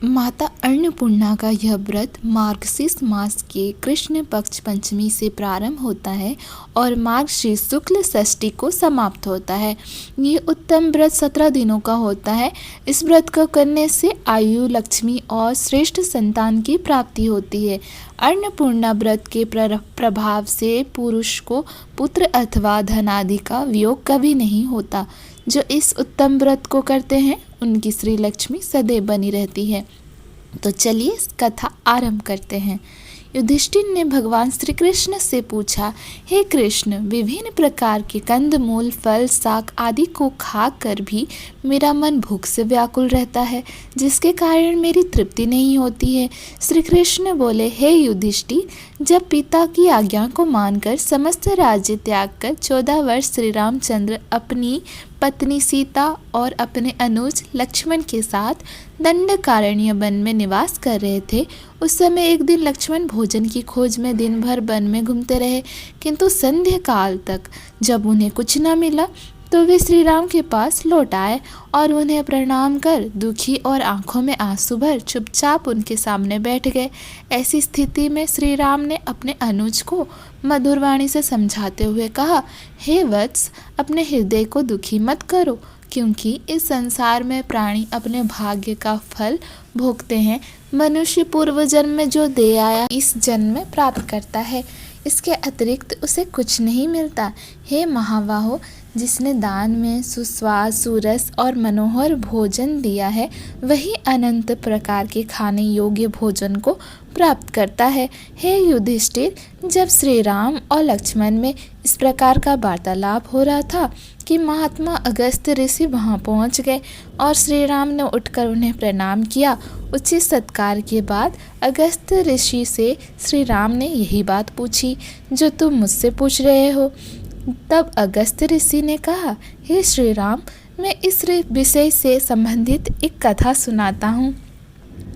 माता अन्नपूर्णा का यह व्रत मार्गशीर्ष मास के कृष्ण पक्ष पंचमी से प्रारंभ होता है और मार्गशीर्ष शुक्ल षष्ठी को समाप्त होता है। ये उत्तम व्रत 17 दिनों का होता है। इस व्रत को करने से आयु, लक्ष्मी और श्रेष्ठ संतान की प्राप्ति होती है। अन्नपूर्णा व्रत के प्रभाव से पुरुष को पुत्र अथवा धन आदि का वियोग कभी नहीं होता। जो इस उत्तम व्रत को करते हैं उनकी श्री लक्ष्मी सदैव बनी रहती है। तो चलिए इस कथा आरंभ करते हैं। युधिष्ठिर ने भगवान श्री कृष्ण से पूछा, हे कृष्ण, विभिन्न प्रकार के कंदमूल, फल, शाक आदि को खाकर भी मेरा मन भूख से व्याकुल रहता है, जिसके कारण मेरी तृप्ति नहीं होती है। श्री कृष्ण बोले, हे युधिष्ठिर, जब पिता की आज्ञा को मानकर समस्त राज्य त्याग कर 14 वर्ष श्री रामचंद्र अपनी पत्नी सीता और अपने अनुज लक्ष्मण के साथ दंडकारण्य वन में निवास कर रहे थे, उस समय एक दिन लक्ष्मण भोजन की खोज में दिन भर वन में घूमते रहे, किंतु संध्या काल तक जब उन्हें कुछ न मिला तो वे श्री राम के पास लौट आए और उन्हें प्रणाम कर दुखी और आंखों में आंसू भर चुपचाप उनके सामने बैठ गए। ऐसी स्थिति में श्री राम ने अपने अनुज को मधुर वाणी से समझाते हुए कहा, हे वत्स, अपने हृदय को दुखी मत करो, क्योंकि इस संसार में प्राणी अपने भाग्य का फल भोगते हैं। मनुष्य पूर्व जन्म में जो दे आया इस जन्म में प्राप्त करता है, इसके अतिरिक्त उसे कुछ नहीं मिलता। हे महाबाहो, जिसने दान में सुस्वाद, सुरस और मनोहर भोजन दिया है, वही अनंत प्रकार के खाने योग्य भोजन को प्राप्त करता है। हे युधिष्ठिर, जब श्री राम और लक्ष्मण में इस प्रकार का वार्तालाप हो रहा था कि महात्मा अगस्त्य ऋषि वहां पहुंच गए और श्री राम ने उठकर उन्हें प्रणाम किया। उचित सत्कार के बाद अगस्त्य ऋषि से श्री राम ने यही बात पूछी जो तुम मुझसे पूछ रहे हो। तब अगस्त्य ऋषि ने कहा, हे श्री राम, मैं इस विषय से संबंधित एक कथा सुनाता हूँ।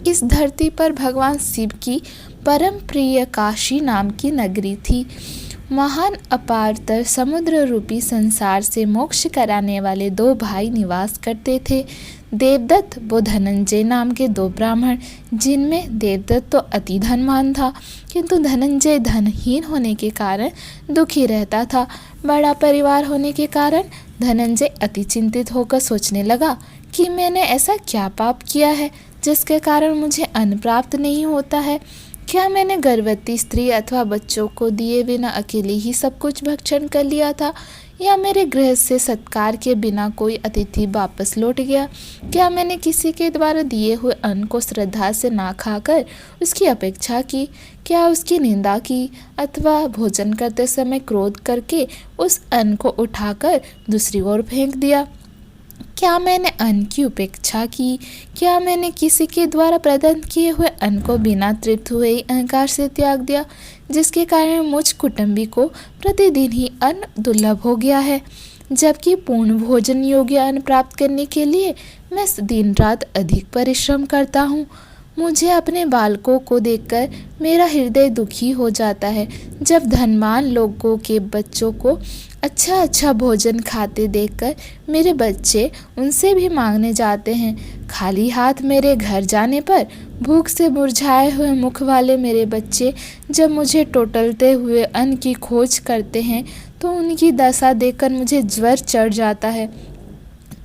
इस धरती पर भगवान शिव की परम प्रिय काशी नाम की नगरी थी। महान अपारतर समुद्र रूपी संसार से मोक्ष कराने वाले 2 भाई निवास करते थे, देवदत्त व धनंजय नाम के 2 ब्राह्मण, जिनमें देवदत्त तो अति धनवान था, किंतु धनंजय धनहीन होने के कारण दुखी रहता था। बड़ा परिवार होने के कारण धनंजय अति चिंतित होकर सोचने लगा कि मैंने ऐसा क्या पाप किया है जिसके कारण मुझे अन्न प्राप्त नहीं होता है। क्या मैंने गर्भवती स्त्री अथवा बच्चों को दिए बिना अकेले ही सब कुछ भक्षण कर लिया था, या मेरे गृह से सत्कार के बिना कोई अतिथि वापस लौट गया? क्या मैंने किसी के द्वारा दिए हुए अन्न को श्रद्धा से ना खाकर उसकी अपेक्षा की? क्या उसकी निंदा की अथवा भोजन करते समय क्रोध करके उस अन्न को उठाकर दूसरी ओर फेंक दिया? क्या मैंने अन्न की उपेक्षा की? क्या मैंने किसी के द्वारा प्रदान किए हुए अन्न को बिना तृप्त हुए ही अहंकार से त्याग दिया, जिसके कारण मुझ कुटुंबी को प्रतिदिन ही अन्न दुर्लभ हो गया है, जबकि पूर्ण भोजन योग्य अन्न प्राप्त करने के लिए मैं दिन रात अधिक परिश्रम करता हूँ। मुझे अपने बालकों को देखकर मेरा हृदय दुखी हो जाता है। जब धनवान लोगों के बच्चों को अच्छा भोजन खाते देखकर मेरे बच्चे उनसे भी मांगने जाते हैं। खाली हाथ मेरे घर जाने पर भूख से मुरझाए हुए मुख वाले मेरे बच्चे जब मुझे टोटलते हुए अन्न की खोज करते हैं तो उनकी दशा देखकर मुझे ज्वर चढ़ जाता है।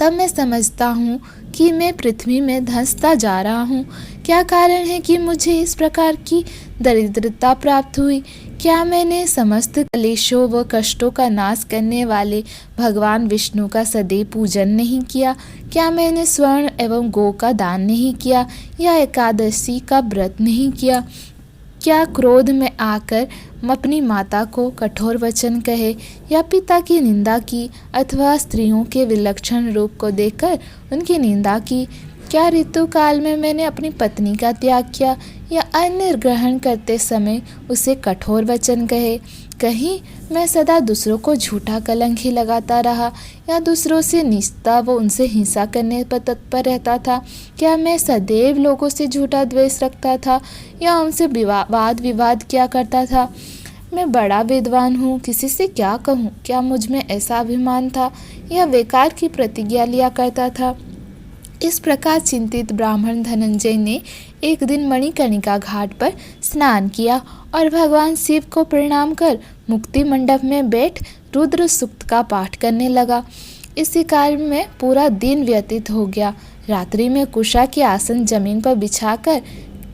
तब मैं समझता हूँ कि मैं पृथ्वी में धंसता जा रहा हूँ। क्या कारण है कि मुझे इस प्रकार की दरिद्रता प्राप्त हुई? क्या मैंने समस्त क्लेशों व कष्टों का नाश करने वाले भगवान विष्णु का सदैव पूजन नहीं किया? क्या मैंने स्वर्ण एवं गौ का दान नहीं किया या एकादशी का व्रत नहीं किया? क्या क्रोध में आकर अपनी माता को कठोर वचन कहे या पिता की निंदा की अथवा स्त्रियों के विलक्षण रूप को देखकर उनकी निंदा की? क्या ऋतु काल में मैंने अपनी पत्नी का त्याग किया या अन्न ग्रहण करते समय उसे कठोर वचन कहे? कहीं मैं सदा दूसरों को झूठा कलंक ही लगाता रहा या दूसरों से निस्ता व उनसे हिंसा करने पर तत्पर रहता था? क्या मैं सदैव लोगों से झूठा द्वेष रखता था या उनसे वाद विवाद किया करता था? मैं बड़ा विद्वान हूँ, किसी से क्या कहूँ? क्या मुझ में ऐसा अभिमान था या बेकार की प्रतिज्ञा लिया करता था? इस प्रकार चिंतित ब्राह्मण धनंजय ने एक दिन मणिकर्णिका घाट पर स्नान किया और भगवान शिव को प्रणाम कर मुक्ति मंडप में बैठ रुद्र सूक्त का पाठ करने लगा। इसी कार्य में पूरा दिन व्यतीत हो गया। रात्रि में कुशा के आसन जमीन पर बिछाकर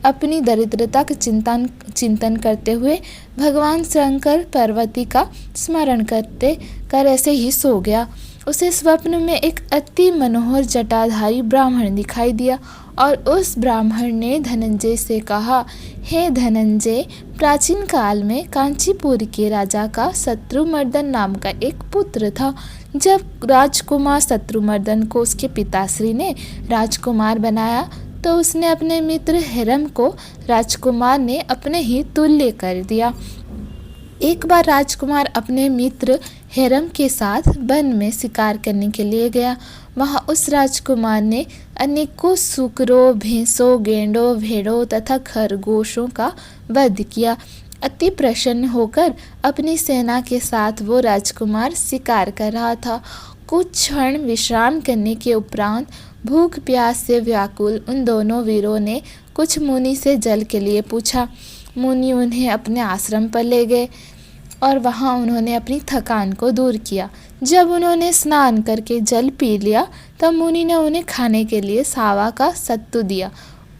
अपनी दरिद्रता का चिंतन करते हुए भगवान शंकर पार्वती का स्मरण करते कर ऐसे ही सो गया। उसे स्वप्न में एक अति मनोहर जटाधारी ब्राह्मण दिखाई दिया और उस ब्राह्मण ने धनंजय से कहा, हे धनंजय, प्राचीन काल में कांचीपुर के राजा का शत्रुमर्दन नाम का एक पुत्र था। जब राजकुमार शत्रुमर्दन को उसके पिताश्री ने राजकुमार बनाया तो उसने अपने मित्र हिरम को राजकुमार ने अपने ही तुल्य कर दिया। एक बार राजकुमार अपने मित्र हिरम के साथ वन में शिकार करने के लिए गया। वहाँ उस राजकुमार ने अनेकों सूकरों, भैंसों, गेंडों, भेड़ों तथा खरगोशों का वध किया। अति प्रसन्न होकर अपनी सेना के साथ वो राजकुमार शिकार कर रहा था। कुछ क्षण विश्राम करने के उपरांत भूख प्यास से व्याकुल उन दोनों वीरों ने कुछ मुनि से जल के लिए पूछा। मुनि उन्हें अपने आश्रम पर ले गए और वहाँ उन्होंने अपनी थकान को दूर किया। जब उन्होंने स्नान करके जल पी लिया तब मुनि ने उन्हें खाने के लिए सावा का सत्तू दिया।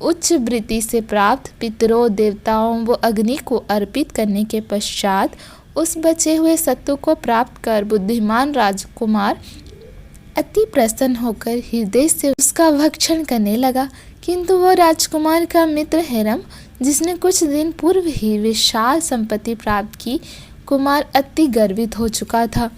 उच्च वृत्ति से प्राप्त पितरों, देवताओं व अग्नि को अर्पित करने के पश्चात उस बचे हुए सत्तू को प्राप्त कर बुद्धिमान राजकुमार अति प्रसन्न होकर हृदय से उसका भक्षण करने लगा। किंतु वो राजकुमार का मित्र हिरम, जिसने कुछ दिन पूर्व ही विशाल संपत्ति प्राप्त की, कुमार अति गर्वित हो चुका था।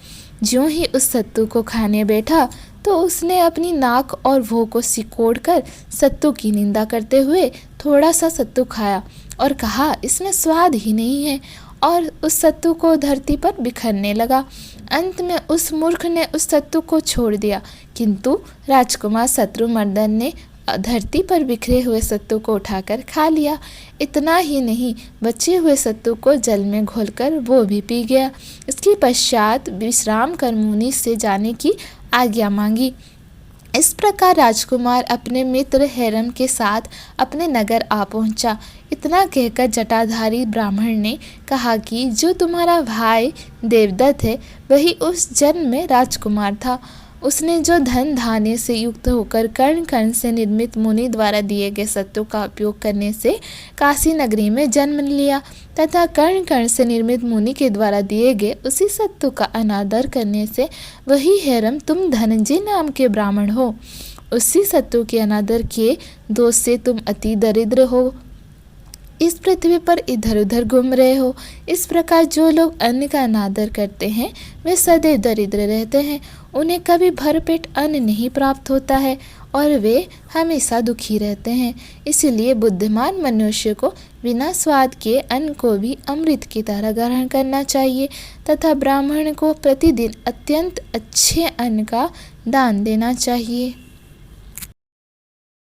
ज्यों ही उस सत्तू को खाने बैठा तो उसने अपनी नाक और भौं को सिकोड़कर सत्तू की निंदा करते हुए थोड़ा सा सत्तू खाया और कहा, इसमें स्वाद ही नहीं है, और उस सत्तू को धरती पर बिखरने लगा। अंत में उस मूर्ख ने उस सत्तू को छोड़ दिया, किंतु राजकुमार शत्रुमर्दन ने धरती पर बिखरे हुए सत्तू को उठाकर खा लिया। इतना ही नहीं, बचे हुए सत्तू को जल में घोलकर वो भी पी गया। इसके पश्चात विश्राम कर मुनि से जाने की आज्ञा मांगी। इस प्रकार राजकुमार अपने मित्र हिरम के साथ अपने नगर आ पहुंचा। इतना कहकर जटाधारी ब्राह्मण ने कहा कि जो तुम्हारा भाई देवदत्त है वही उस जन्म में राजकुमार था। उसने जो धन धान्य से युक्त होकर कर्ण कर्ण से निर्मित मुनि द्वारा दिए गए सत्तू का उपयोग करने से काशी नगरी में जन्म लिया तथा कर्ण कर्ण से निर्मित मुनि के द्वारा दिए गए उसी सत्तू का अनादर करने से वही हिरम तुम धनंजय नाम के ब्राह्मण हो। उसी सत्तू के अनादर के दोष से तुम अति दरिद्र हो, इस पृथ्वी पर इधर उधर घूम रहे हो। इस प्रकार जो लोग अन्न का अनादर करते हैं वे सदैव दरिद्र रहते हैं। उन्हें कभी भरपेट अन्न नहीं प्राप्त होता है और वे हमेशा दुखी रहते हैं। इसीलिए बुद्धिमान मनुष्य को बिना स्वाद के अन्न को भी अमृत की तरह ग्रहण करना चाहिए तथा ब्राह्मण को प्रतिदिन अत्यंत अच्छे अन्न का दान देना चाहिए।